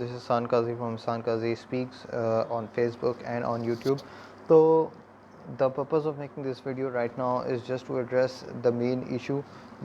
this is San Kazi from San Kazi Speaks on Facebook and on YouTube. So the purpose of making this video right now is just to address the main issue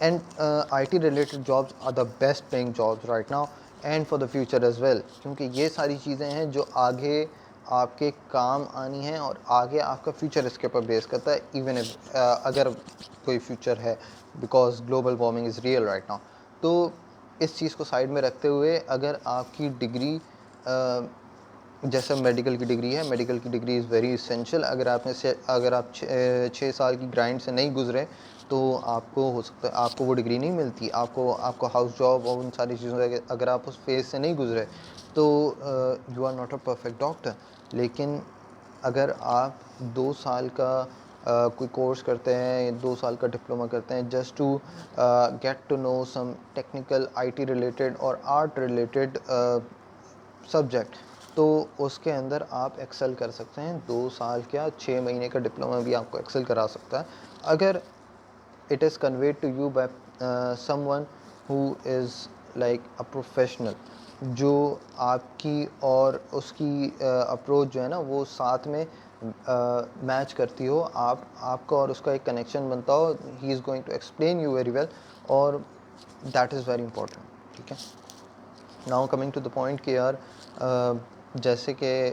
and I T related jobs are the best paying jobs right now and for the future as well, کیونکہ یہ ساری چیزیں ہیں جو آگے آپ کے کام آنی ہیں اور آگے آپ کا فیوچر اس کے اوپر بیس کرتا ہے, ایون اگر کوئی فیوچر ہے, because global warming is real right now. تو اس چیز کو سائڈ میں رکھتے ہوئے اگر آپ کی ڈگری جیسے میڈیکل کی ڈگری ہے, میڈیکل کی ڈگری از ویری اسینشیل. اگر آپ 6 سال کی گرائنڈ سے نہیں گزرے تو آپ کو ہو سکتا ہے آپ کو وہ ڈگری نہیں ملتی. آپ کو ہاؤس جاب اور ان ساری چیزوں سے اگر آپ اس فیز سے نہیں گزرے تو you are not a perfect doctor. لیکن اگر آپ 2 سال کا کوئی کورس کرتے ہیں, 2 سال کا ڈپلوما کرتے ہیں just to get to know some technical I T related اور آرٹ ریلیٹڈ سبجیکٹ, تو اس کے اندر آپ ایکسل کر سکتے ہیں. 2 سال کیا 6 مہینے کا ڈپلوما بھی آپ کو ایکسل کرا سکتا ہے اگر it is conveyed to you by someone who is like a professional, جو آپ کی اور اس کی اپروچ جو ہے نا وہ ساتھ میں میچ کرتی ہو, آپ کا اور اس کا ایک کنیکشن بنتا ہو. He is going to explain you very well, اور دیٹ از ویری امپورٹنٹ. ٹھیک ہے, now coming to the point کہ یار جیسے کہ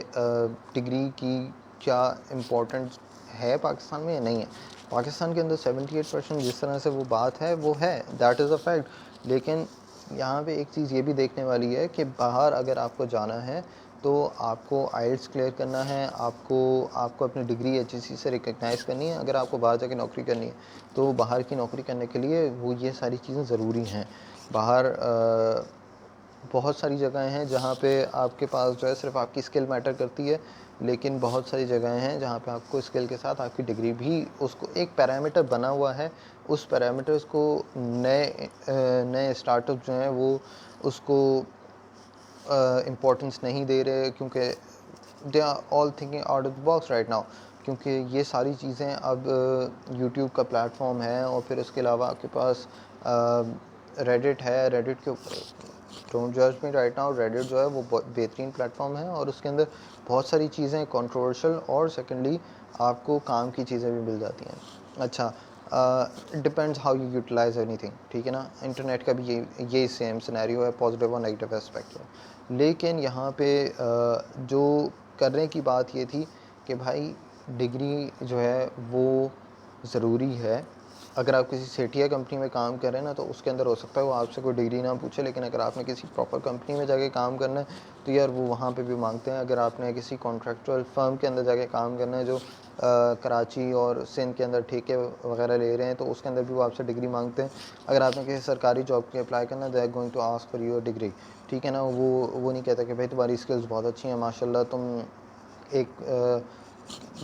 ڈگری کی کیا امپورٹنٹ ہے پاکستان میں یا نہیں ہے. پاکستان کے اندر 78% جس طرح سے وہ بات ہے وہ ہے, دیٹ از اے فیکٹ. لیکن یہاں پہ ایک چیز یہ بھی دیکھنے والی ہے کہ باہر اگر آپ کو جانا ہے تو آپ کو آئلٹس کلیئر کرنا ہے, آپ کو اپنی ڈگری ایچ ای سی سے ریکگنائز کرنی ہے. اگر آپ کو باہر جا کے نوکری کرنی ہے تو باہر کی نوکری کرنے کے لیے وہ یہ ساری چیزیں ضروری ہیں. باہر بہت ساری جگہیں ہیں جہاں پہ آپ کے پاس جو ہے صرف آپ کی اسکل میٹر کرتی ہے, لیکن بہت ساری جگہیں ہیں جہاں پہ آپ کو اسکل کے ساتھ آپ کی ڈگری بھی, اس کو ایک پیرامیٹر بنا ہوا ہے. اس پیرامیٹرز کو نئے اسٹارٹ اپ جو ہیں وہ اس کو امپورٹنس نہیں دے رہے, کیونکہ they are all thinking out of the box right now. کیونکہ یہ ساری چیزیں اب یوٹیوب کا پلیٹفارم ہے, اور پھر اس کے علاوہ آپ کے پاس ریڈٹ ہے. ریڈٹ کے اوپر ڈونٹ جج می رائٹ ناؤ, ریڈٹ جو ہے وہ بہترین پلیٹفارم ہے, اور اس کے اندر بہت ساری چیزیں کنٹروورشل اور سیکنڈلی آپ کو کام کی چیزیں بھی مل جاتی ہیں. اچھا, ڈپینڈز ہاؤ یو یوٹیلائز اینی تھنگ. ٹھیک ہے نا, انٹرنیٹ کا بھی یہی سیم سینیریو ہے, پازیٹیو اور نیگیٹیو اسپیکٹ ہے. لیکن یہاں پہ جو کرنے کی بات یہ تھی کہ بھائی ڈگری جو ہے وہ ضروری ہے. اگر آپ کسی سیٹیا کمپنی میں کام کر رہے ہیں نا تو اس کے اندر ہو سکتا ہے وہ آپ سے کوئی ڈگری نہ پوچھے, لیکن اگر آپ نے کسی پراپر کمپنی میں جا کے کام کرنا ہے تو یار وہ وہاں پہ بھی مانگتے ہیں. اگر آپ نے کسی کانٹریکچوئل فرم کے اندر جا کے کام کرنا ہے جو کراچی اور سندھ کے اندر ٹھیکے وغیرہ لے رہے ہیں تو اس کے اندر بھی وہ آپ سے ڈگری مانگتے ہیں. اگر آپ نے کسی سرکاری جاب کے اپلائی کرنا ہے they are going to ask for your degree. ٹھیک ہے نا, وہ نہیں کہتا کہ بھائی تمہاری اسکلز بہت اچھی ہیں ماشاء اللہ, تم ایک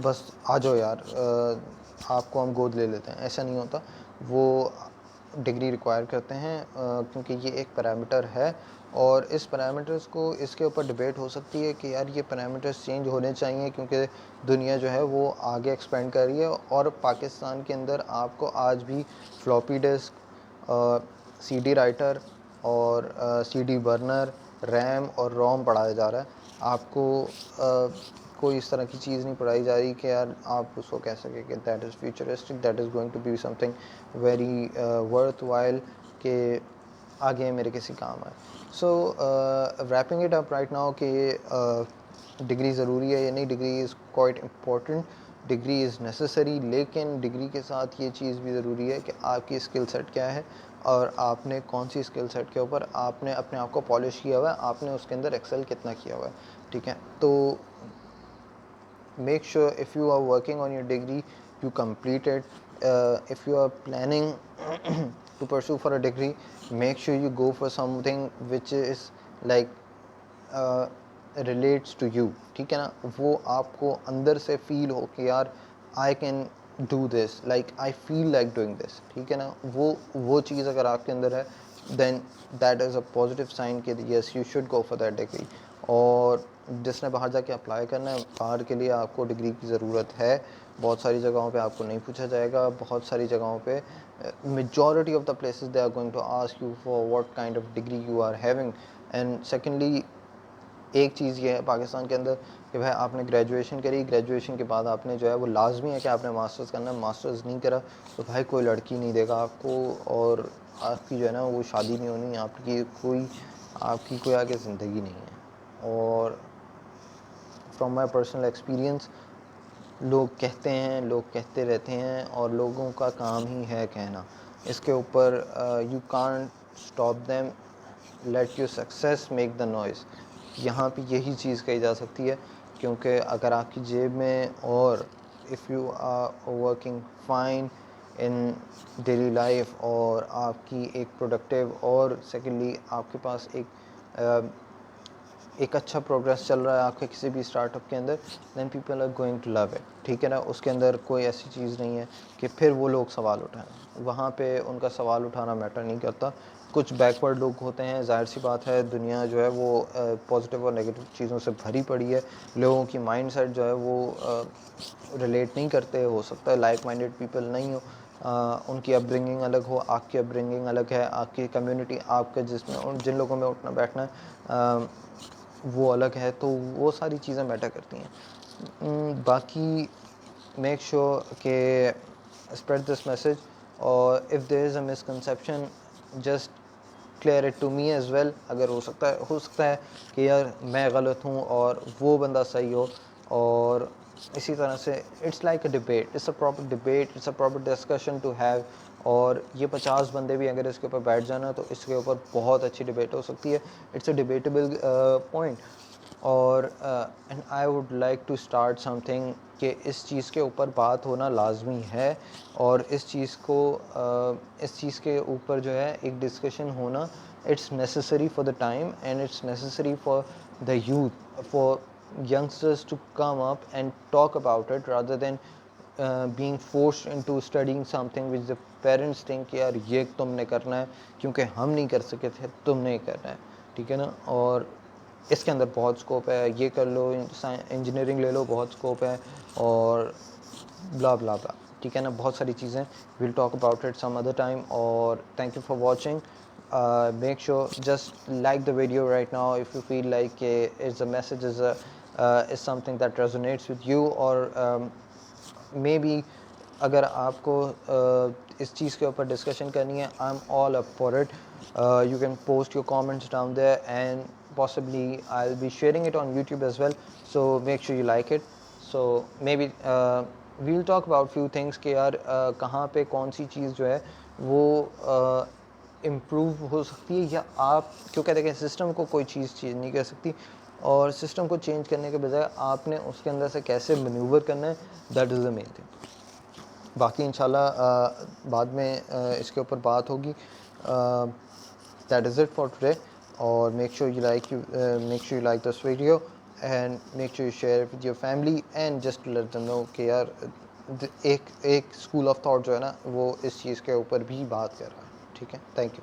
بس آ جاؤ یار آپ کو ہم گود لے لیتے ہیں. ایسا نہیں ہوتا, وہ ڈگری ریکوائر کرتے ہیں کیونکہ یہ ایک پیرامیٹر ہے. اور اس پیرامیٹرز کو اس کے اوپر ڈبیٹ ہو سکتی ہے کہ یار یہ پیرامیٹرز چینج ہونے چاہیے, کیونکہ دنیا جو ہے وہ آگے ایکسپینڈ کر رہی ہے. اور پاکستان کے اندر آپ کو آج بھی floppy disk, C D writer اور سی ڈی برنر, ریم اور روم پڑھایا جا رہا ہے. آپ کو کوئی اس طرح کی چیز نہیں پڑھائی جا رہی کہ یار آپ اس کو کہہ سکیں کہ that is futuristic, that is going to be something very worthwhile کہ آگے میرے کسی کام آئے. So wrapping it up right now کہ ڈگری ضروری ہے یا نہیں. Degree is quite important, degree is necessary, لیکن ڈگری کے ساتھ یہ چیز بھی ضروری ہے کہ آپ کی اسکل سیٹ کیا ہے اور آپ نے کون سی اسکل سیٹ کے اوپر آپ نے اپنے آپ کو پالش کیا ہوا ہے, آپ نے اس کے اندر ایکسل کتنا کیا ہوا ہے. ٹھیک ہے, تو make sure if you are working on your degree you complete it. If you are planning to pursue for a degree, make sure you go for something which is like relates to you. ٹھیک ہے نا, وہ آپ کو اندر سے فیل ہو کہ یار I can do this, like I feel like doing this. ٹھیک ہے نا, وہ چیز اگر آپ کے اندر ہے then that is a positive sign کہ yes you should go for that degree. اور جس نے باہر جا کے اپلائی کرنا ہے, باہر کے لیے آپ کو ڈگری کی ضرورت ہے. بہت ساری جگہوں پہ آپ کو نہیں پوچھا جائے گا, بہت ساری جگہوں پہ majority of the places they are going to ask you for what kind of degree you are having. And secondly ایک چیز یہ ہے پاکستان کے اندر کہ بھائی آپ نے گریجویشن کری, گریجویشن کے بعد آپ نے جو ہے وہ لازمی ہے کہ آپ نے ماسٹرز کرنا ہے, ماسٹرز نہیں کرا تو بھائی کوئی لڑکی نہیں دے گا آپ کو, اور آپ کی جو ہے نا وہ شادی نہیں ہونی, آپ کی کوئی آگے زندگی نہیں ہے. اور فرام مائی پرسنل ایکسپیرینس, لوگ کہتے ہیں, لوگ کہتے رہتے ہیں, اور لوگوں کا کام ہی ہے کہنا. اس کے اوپر you can't stop them, let your success make the noise. یہاں پہ یہی چیز کہی جا سکتی ہے, کیونکہ اگر آپ کی جیب میں, اور if you are working fine in daily life, اور آپ کی ایک پروڈکٹیو, اور سیکنڈلی آپ کے پاس ایک اچھا پروگریس چل رہا ہے آپ کے کسی بھی اسٹارٹ اپ کے اندر, then people are going to love it. ٹھیک ہے نا, اس کے اندر کوئی ایسی چیز نہیں ہے کہ پھر وہ لوگ سوال اٹھائیں. وہاں پہ ان کا سوال اٹھانا میٹر نہیں کرتا. کچھ بیکورڈ لوگ ہوتے ہیں, ظاہر سی بات ہے, دنیا جو ہے وہ پازیٹیو اور نگیٹو چیزوں سے بھری پڑی ہے. لوگوں کی مائنڈ سیٹ جو ہے وہ ریلیٹ نہیں کرتے, ہو سکتا ہے لائک مائنڈیڈ پیپل نہیں ہو, ان کی اپ برنگنگ الگ ہو, آپ کی اپ برنگنگ الگ ہے, آپ کی کمیونٹی, آپ کا جس میں جن لوگوں میں اٹھنا بیٹھنا ہے وہ الگ ہے, تو وہ ساری چیزیں میٹر کرتی ہیں. باقی میک شیور کہ اسپریڈ دس میسیج, اور if there is a misconception just clear it to me as well. اگر ہو سکتا ہے کہ یار میں غلط ہوں اور وہ بندہ صحیح ہو, اور اسی طرح سے it's like a debate, it's a proper debate, it's a proper discussion to have. اور یہ 50 بندے بھی اگر اس کے اوپر بیٹھ جانا تو اس کے اوپر بہت اچھی ڈبیٹ ہو سکتی ہے. It's a debatable point. اور and I would like to start something کہ اس چیز کے اوپر بات ہونا لازمی ہے, اور اس چیز کے اوپر جو ہے ایک ڈسکشن ہونا, it's necessary for the time, and it's necessary for the youth, for youngsters to come up and talk about it rather than being forced into studying something which the parents think کہ یار یہ تم نے کرنا ہے کیونکہ ہم نہیں کر سکے تھے, تم نے کرنا ہے. ٹھیک ہے نا, اور اس کے اندر بہت اسکوپ ہے, یہ کر لو, انجینئرنگ لے لو, بہت اسکوپ ہے, اور بلا بلا بلا. ٹھیک ہے نا, بہت ساری چیزیں, we'll talk about it some other time. اور thank you for watching. Make sure just like the video right now if you feel like it's a message is something that resonates with you, or maybe اگر آپ کو اس چیز کے اوپر discussion کرنی ہے, I'm all up for it. You can post your comments down there, and possibly I'll be sharing it on YouTube as well, so make sure you like it. So maybe we'll talk about few things کہ یار کہاں پہ کون سی چیز جو ہے وہ improve ہو سکتی ہے, یا آپ کیونکہ دیکھیں سسٹم کو کوئی چیز نہیں کر سکتی, اور سسٹم کو چینج کرنے کے بجائے آپ نے اس کے اندر سے کیسے مینیور کرنا ہے, that is the main thing. باقی انشاءاللہ بعد میں اس کے اوپر بات ہوگی. That is it for today, اور make sure you like this video, and make sure you share with your family, and just to let them know کہ یار ایک اسکول آف تھاٹ جو ہے نا وہ اس چیز کے اوپر بھی بات کر رہا ہے. ٹھیک ہے, تھینک یو.